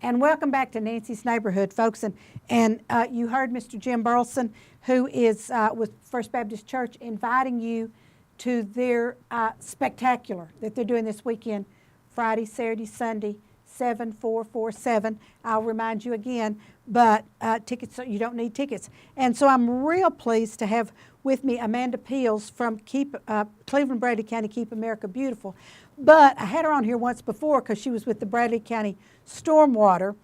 And welcome back to Nancy's Neighborhood, folks. And you heard Mr. Jim Burleson, who is with First Baptist Church, inviting you to their spectacular that they're doing this weekend, Friday, Saturday, Sunday, 7-4-4-7. I'll remind you again, but tickets, you don't need tickets. And so I'm real pleased to have with me Amanda Peels from Cleveland Bradley County Keep America Beautiful. But I had her on here once before because she was with the Bradley County Stormwater,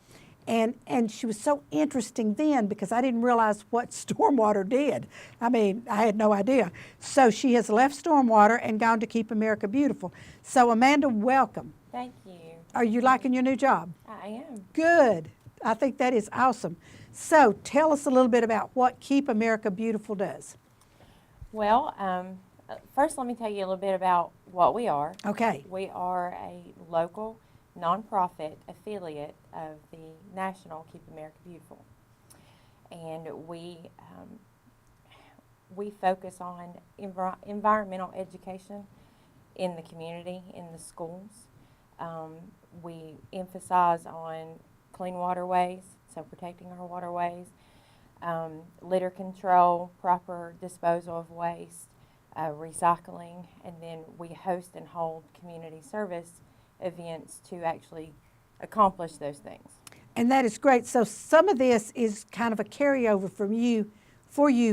and she was so interesting then because I didn't realize what Stormwater did. I mean, I had no idea. So she has left Stormwater and gone to Keep America Beautiful. So Amanda, welcome. Thank you. Are you liking your new job? I am. Good. I think that is awesome. So tell us a little bit about what Keep America Beautiful does. Well, first let me tell you a little bit about what we are. Okay. We are a local nonprofit affiliate of the National Keep America Beautiful. And we focus on environmental education in the community, in the schools. We emphasize on clean waterways, so protecting our waterways, litter control, proper disposal of waste, recycling, and then we host and hold community service events to actually accomplish those things. And that is great. So some of this is kind of a carryover from you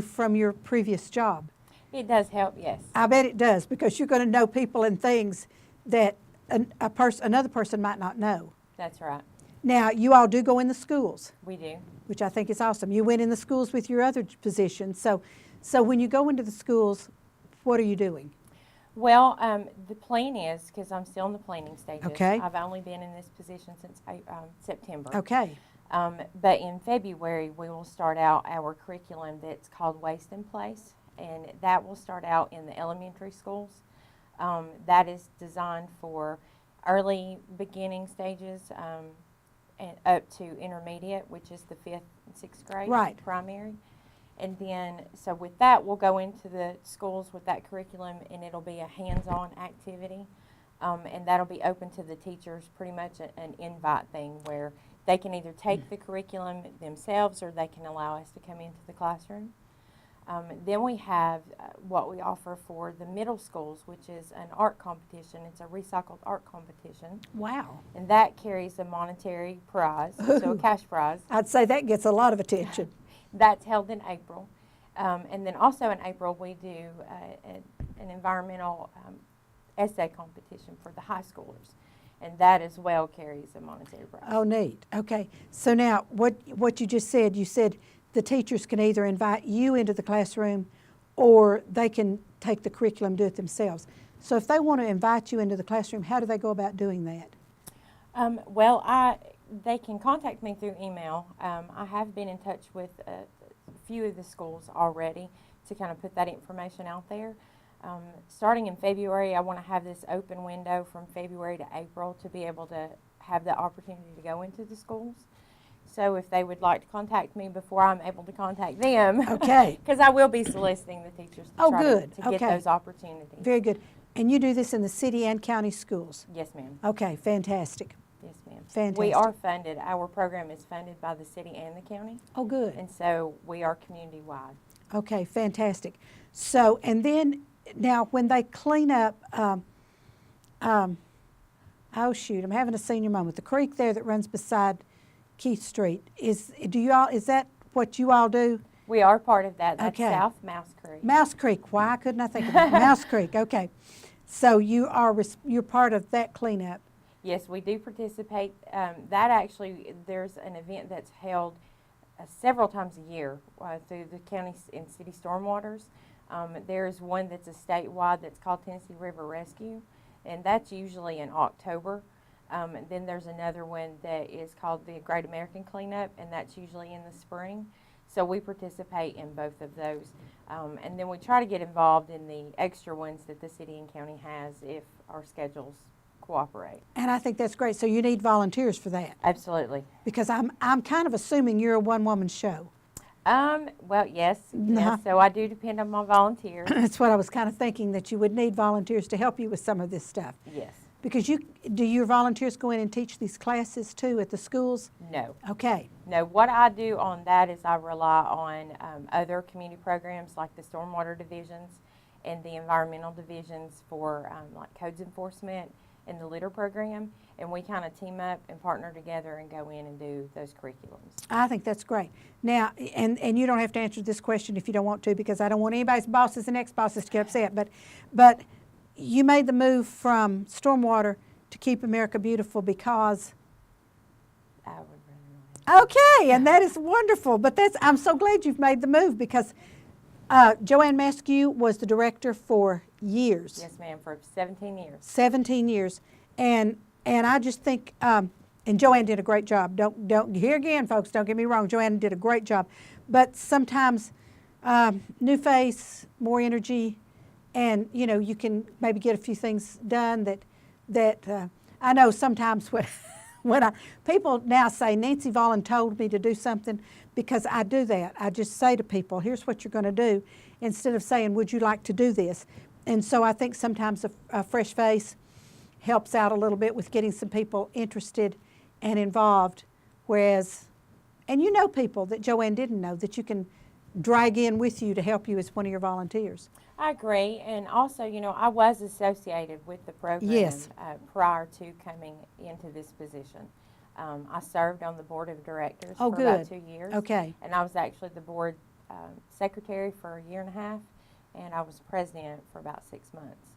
from your previous job. It does help, yes. I bet it does, because you're going to know people and things that another person might not know. That's right. Now, you all do go in the schools. We do. Which I think is awesome. You went in the schools with your other position. So when you go into the schools, what are you doing? Well, the plan is, because I'm still in the planning stages, Okay. I've only been in this position since September. Okay. But in February, we will start out our curriculum that's called Waste in Place, and that will start out in the elementary schools. That is designed for early beginning stages and up to intermediate, which is the 5th and 6th grade, Right. primary. And then, so with that, we'll go into the schools with that curriculum, and it'll be a hands-on activity. And that'll be open to the teachers, pretty much an invite thing where they can either take the curriculum themselves or they can allow us to come into the classroom. Then we have what we offer for the middle schools, which is an art competition. It's a recycled art competition. Wow. And that carries a monetary prize, so a cash prize. I'd say that gets a lot of attention. That's held in April. And then also in April, we do an environmental essay competition for the high schoolers. And that as well carries a monetary prize. Oh, neat. Okay. So now, what you just said, you said the teachers can either invite you into the classroom or they can take the curriculum and do it themselves. So if they want to invite you into the classroom, how do they go about doing that? They can contact me through email. I have been in touch with a few of the schools already to kind of put that information out there. Starting in February, I want to have this open window from February to April to be able to have the opportunity to go into the schools. So if they would like to contact me before I'm able to contact them, Okay. because I will be soliciting the teachers to Oh, try good. to get Okay. those opportunities. Very good. And you do this in the city and county schools? Yes, ma'am. Okay, fantastic. Yes, ma'am. Fantastic. We are funded. Our program is funded by the city and the county, Oh, good. and so we are community-wide. Okay, fantastic. So, and then now when they clean up, oh shoot, I'm having a senior moment. The creek there that runs beside Keith Street, is that what you all do? We are part of that. That's Okay. South Mouse Creek. Mouse Creek. Why couldn't I think of that? Mouse Creek. Okay. So you're part of that cleanup. Yes, we do participate. That actually, there's an event that's held several times a year through the county and city stormwaters. There's one that's a statewide that's called Tennessee River Rescue, and that's usually in October. And then there's another one that is called the Great American Cleanup, and that's usually in the spring. So we participate in both of those. And then we try to get involved in the extra ones that the city and county has if our schedules cooperate. And I think that's great. So you need volunteers for that. Absolutely. Because I'm kind of assuming you're a one-woman show. Well, yes, Uh-huh. yes. So I do depend on my volunteers. That's what I was kind of thinking, that you would need volunteers to help you with some of this stuff. Yes. Because do your volunteers go in and teach these classes too at the schools? No. Okay. No, what I do on that is I rely on other community programs like the stormwater divisions and the environmental divisions for like codes enforcement and the litter program. And we kind of team up and partner together and go in and do those curriculums. I think that's great. Now, and you don't have to answer this question if you don't want to, because I don't want anybody's bosses and ex-bosses to get upset. But you made the move from stormwater to Keep America Beautiful because. I would rather not. Okay, and that is wonderful. But I'm so glad you've made the move because Joanne Maskew was the director for years. Yes, ma'am, for 17 years. 17 years, and I just think, and Joanne did a great job. Don't here again, folks. Don't get me wrong. Joanne did a great job, but sometimes new face, more energy, and you can maybe get a few things done that I know sometimes when people now say Nancy Vollen told me to do something, because I do that. I just say to people, here's what you're going to do, instead of saying, would you like to do this? And so I think sometimes a fresh face helps out a little bit with getting some people interested and involved, whereas, and people that Joanne didn't know that you can drag in with you to help you as one of your volunteers. I agree, and also, I was associated with the program Yes. Prior to coming into this position. I served on the board of directors Oh, for about good. 2 years. Okay. And I was actually the board secretary for a year and a half, and I was president for about 6 months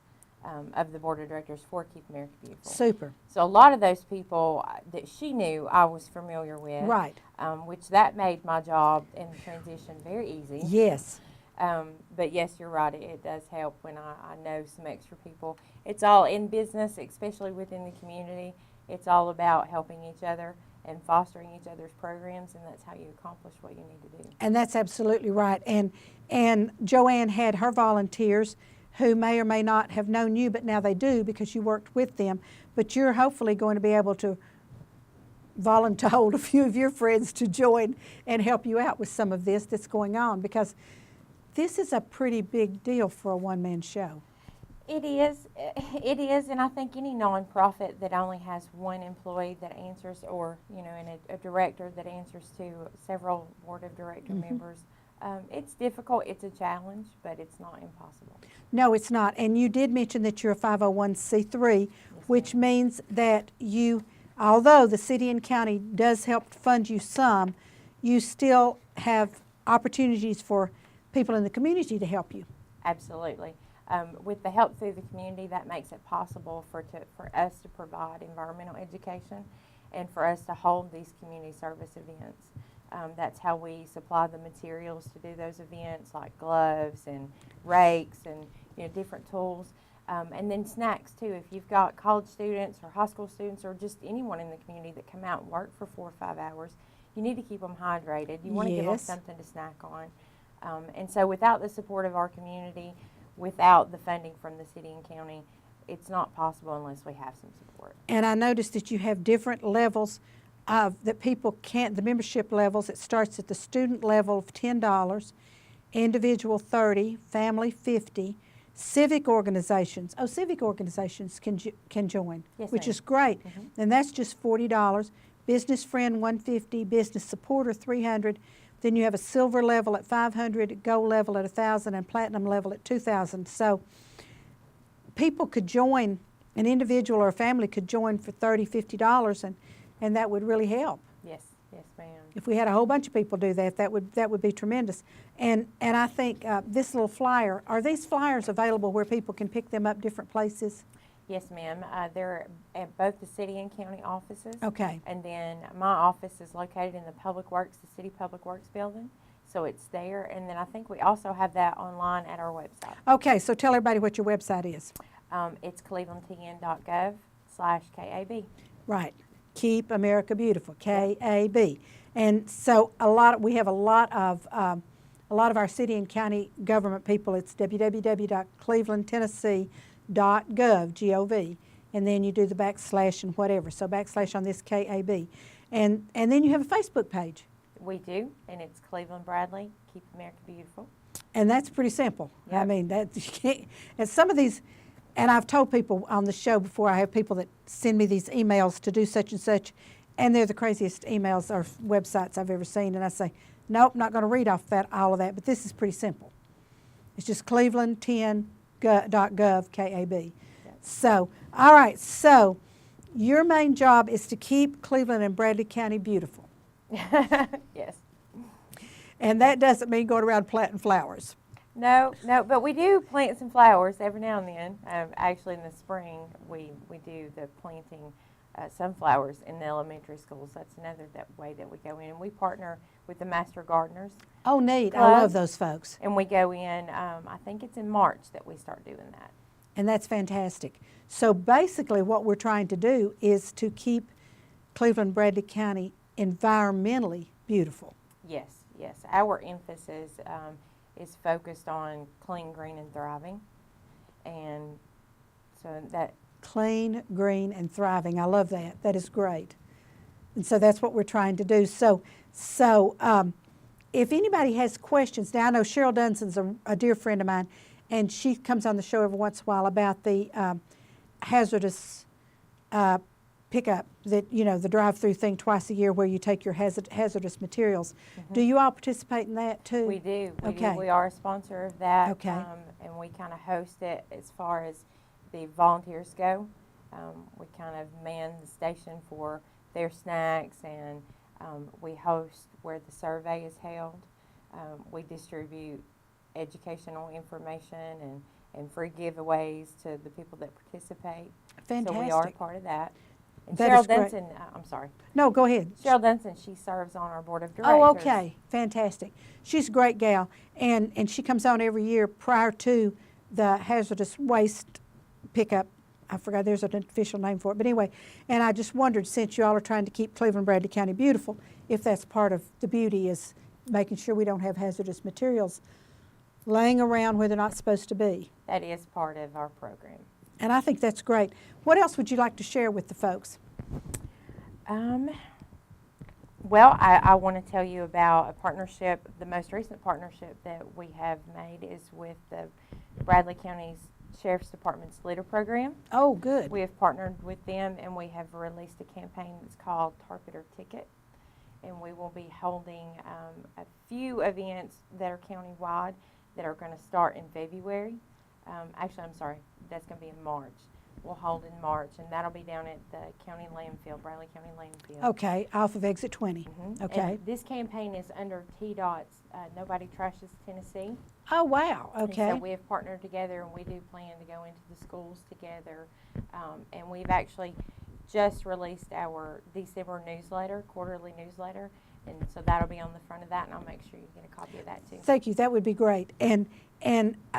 of the board of directors for Keep America Beautiful. Super. So a lot of those people that she knew I was familiar with, Right. Which that made my job in transition very easy. Yes. But yes, you're right. It does help when I know some extra people. It's all in business, especially within the community. It's all about helping each other and fostering each other's programs, and that's how you accomplish what you need to do. And that's absolutely right. And Joanne had her volunteers who may or may not have known you, but now they do because you worked with them. But you're hopefully going to be able to volunteer a few of your friends to join and help you out with some of this that's going on, because this is a pretty big deal for a one-man show. It is, and I think any nonprofit that only has one employee that answers, or and a director that answers to several board of director members, it's difficult. It's a challenge, but it's not impossible. No, it's not. And you did mention that you're a 501c3, which means that you, although the city and county does help fund you some, you still have opportunities for people in the community to help you. Absolutely. With the help through the community, that makes it possible for us to provide environmental education and for us to hold these community service events. That's how we supply the materials to do those events, like gloves and rakes and different tools. And then snacks too. If you've got college students or high school students or just anyone in the community that come out and work for 4 or 5 hours, you need to keep them hydrated. You want to give them Yes. something to snack on. And so without the support of our community, without the funding from the city and county, it's not possible unless we have some support. And I noticed that you have different levels that people can't, the membership levels. It starts at the student level of $10, individual $30, family $50, civic organizations. Oh, civic organizations can join, Yes, which ma'am. is great. And that's just $40. Business friend $150, business supporter $300. Then you have a silver level at $500, gold level at $1,000, and platinum level at $2,000. So people could join, an individual or a family could join for $30, $50, and that would really help. Yes, yes, ma'am. If we had a whole bunch of people do that, that would be tremendous. And I think this little flyer, are these flyers available where people can pick them up different places? Yes, ma'am. They're at both the city and county offices. Okay. And then my office is located in the Public Works, the City Public Works building. So it's there. And then I think we also have that online at our website. Okay, so tell everybody what your website is. It's clevelandtn.gov/KAB. Right. Keep America Beautiful, KAB. And so we have a lot of our city and county government people. It's www.clevelandtennessee.gov, G-O-V, and then you do the backslash and whatever. So backslash on this KAB. And then you have a Facebook page. We do, and it's Cleveland Bradley, Keep America Beautiful. And that's pretty simple. I Yep. mean, that you can't, and some of these and I've told people on the show before, I have people that send me these emails to do such and such, and they're the craziest emails or websites I've ever seen. And I say, nope, not going to read off all of that. But this is pretty simple. It's just cleveland10.gov, K-A-B. So, all right. So, your main job is to keep Cleveland and Bradley County beautiful. Yes. And that doesn't mean going around planting flowers. No, but we do plant some flowers every now and then. Actually, in the spring, we do the planting sunflowers in the elementary schools. That's another way that we go in. And we partner with the Master Gardeners. Oh, neat. Club. I love those folks. And we go in, I think it's in March that we start doing that. And that's fantastic. So basically what we're trying to do is to keep Cleveland Bradley County environmentally beautiful. Yes. Our emphasis is focused on clean, green, and thriving. And so that... Clean, green, and thriving. I love that. That is great. And so that's what we're trying to do. So if anybody has questions, now I know Cheryl Dunson's a dear friend of mine, and she comes on the show every once in a while about the hazardous pickup, that, you know, the drive-through thing twice a year where you take your hazardous materials. Mm-hmm. Do you all participate in that too? We do. Okay. We are a sponsor of that. Okay. And we kind of host it as far as the volunteers go. We kind of man the station for their snacks, and we host where the survey is held. We distribute educational information and free giveaways to the people that participate. Fantastic. So we are part of that. And That Cheryl is great. Dunson, I'm sorry. No, go ahead. Cheryl Dunson, she serves on our board of directors. Oh, okay. Fantastic. She's a great gal. And she comes on every year prior to the hazardous waste pickup. I forgot there's an official name for it. But anyway, and I just wondered, since you all are trying to keep Cleveland Bradley County beautiful, if that's part of the beauty, is making sure we don't have hazardous materials laying around where they're not supposed to be. That is part of our program. And I think that's great. What else would you like to share with the folks? Well, I want to tell you about a partnership. The most recent partnership that we have made is with the Bradley County's Sheriff's Department's Litter Program. Oh, good. We have partnered with them, and we have released a campaign that's called Target or Ticket. And we will be holding a few events that are countywide that are going to start in February. Actually, I'm sorry, that's going to be in March. We'll hold in March, and that'll be down at the county landfill, Bradley County landfill. Okay, off of exit 20. Mm-hmm. Okay. And this campaign is under TDOT's Nobody Trashes Tennessee. Oh, wow. Okay. And so we have partnered together, and we do plan to go into the schools together. And we've actually just released our December newsletter, quarterly newsletter. And so that'll be on the front of that, and I'll make sure you get a copy of that too. Thank you. That would be great. And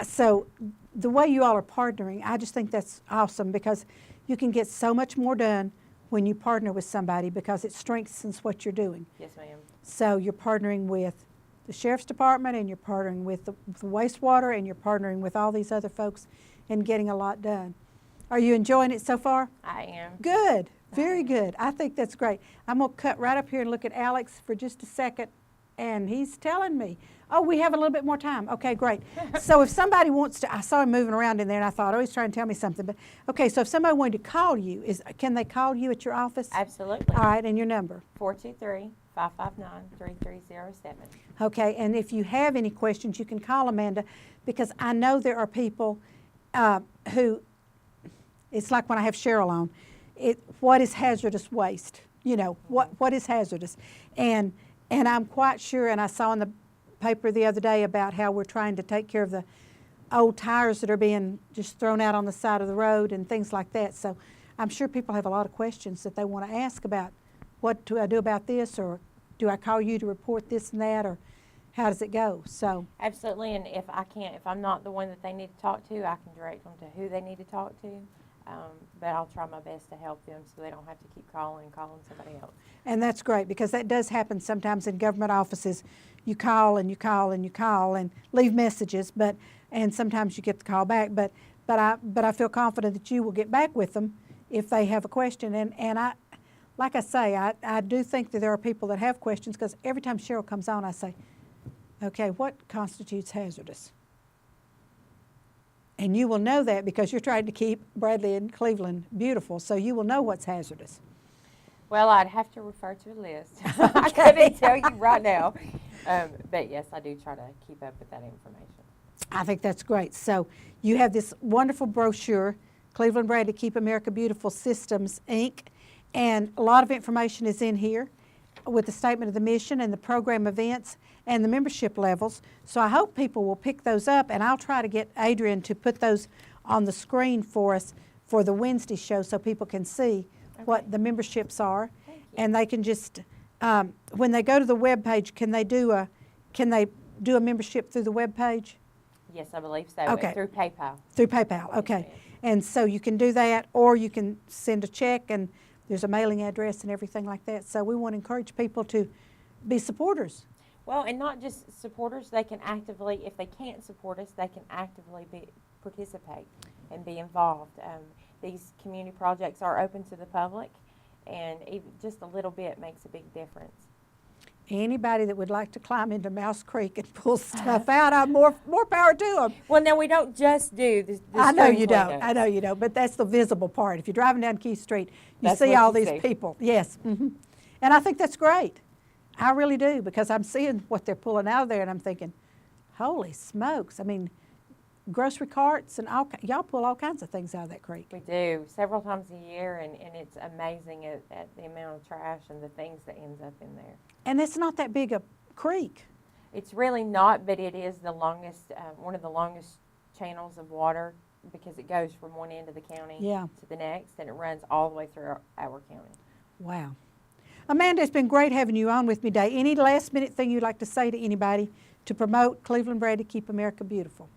so the way you all are partnering, I just think that's awesome, because you can get so much more done when you partner with somebody, because it strengthens what you're doing. Yes, ma'am. So you're partnering with the Sheriff's Department, and you're partnering with the wastewater, and you're partnering with all these other folks and getting a lot done. Are you enjoying it so far? I am. Good. Very good. I think that's great. I'm going to cut right up here and look at Alex for just a second, and he's telling me, oh, we have a little bit more time. Okay, great. So if somebody wants to, I saw him moving around in there, and I thought, oh, he's trying to tell me something. But okay, so if somebody wanted to call you, can they call you at your office? Absolutely. All right, and your number? 423-559-3307. Okay, and if you have any questions, you can call Amanda, because I know there are people who, it's like when I have Cheryl on, what is hazardous waste? You know, what is hazardous? And I'm quite sure, and I saw in the paper the other day about how we're trying to take care of the old tires that are being just thrown out on the side of the road and things like that. So I'm sure people have a lot of questions that they want to ask about, what do I do about this, or do I call you to report this and that, or how does it go? So Absolutely, and if I'm not the one that they need to talk to, I can direct them to who they need to talk to. But I'll try my best to help them so they don't have to keep calling somebody else. And that's great, because that does happen sometimes in government offices. You call and you call and you call and leave messages, and sometimes you get the call back. But I feel confident that you will get back with them if they have a question. And I, like I say, I do think that there are people that have questions, because every time Cheryl comes on, I say, okay, what constitutes hazardous? And you will know that because you're trying to keep Bradley and Cleveland beautiful, so you will know what's hazardous. Well, I'd have to refer to a list. I couldn't tell you right now. But yes, I do try to keep up with that information. I think that's great. So you have this wonderful brochure, Cleveland Bradley Keep America Beautiful Systems, Inc., and a lot of information is in here with the statement of the mission and the program events and the membership levels. So I hope people will pick those up, and I'll try to get Adrian to put those on the screen for us for the Wednesday show so people can see what the memberships are. And they can just, when they go to the web page, can they do a membership through the web page? Yes, I believe so. Okay. Through PayPal. Through PayPal, okay. And so you can do that, or you can send a check, and there's a mailing address and everything like that. So we want to encourage people to be supporters. Well, and not just supporters, they can actively, if they can't support us, they can actively participate and be involved. These community projects are open to the public, and even just a little bit makes a big difference. Anybody that would like to climb into Mouse Creek and pull stuff out, more power to them. Well, now we don't just do the I know stream you don't. cleanups. I know you don't. But that's the visible part. If you're driving down Key Street, you That's see what all you these see. people. Yes. And I think that's great. I really do, because I'm seeing what they're pulling out of there, and I'm thinking, holy smokes. I mean, grocery carts and y'all pull all kinds of things out of that creek. We do several times a year, and it's amazing at the amount of trash and the things that ends up in there. And it's not that big a creek. It's really not, but it is the longest, one of the longest channels of water, because it goes from one end of the county to the next, and it runs all the way through our county. Wow. Amanda, it's been great having you on with me today. Any last minute thing you'd like to say to anybody to promote Cleveland Bradley Keep America Beautiful?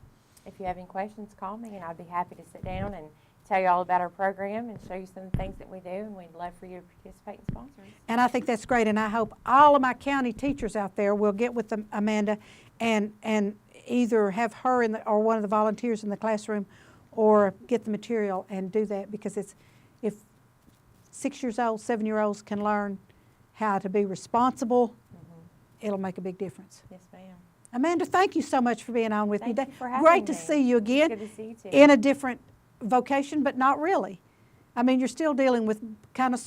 If you have any questions, call me, and I'd be happy to sit down and tell you all about our program and show you some of the things that we do, and we'd love for you to participate and sponsor us. And I think that's great, and I hope all of my county teachers out there will get with Amanda and either have her or one of the volunteers in the classroom, or get the material and do that, because if 6-year-olds, 7-year-olds can learn how to be responsible, it'll make a big difference. Yes, ma'am. Amanda, thank you so much for being on with me Thank today. you for having Great to me. see you again. Good to see you too. In a different vocation, but not really. I mean, you're still dealing with kind of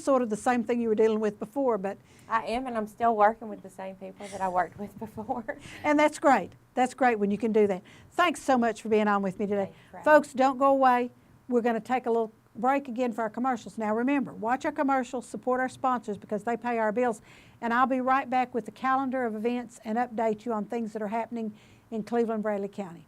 sort of the same thing you were dealing with before, but I am, and I'm still working with the same people that I worked with before. and that's great. That's great when you can do that. Thanks so much for being on with me today. Thank you for having Folks, don't go away. We're going to take a little break again for our commercials. Now remember, watch our commercials, support our sponsors because they pay our bills, and I'll be right back with the calendar of events and update you on things that are happening in Cleveland, Bradley County.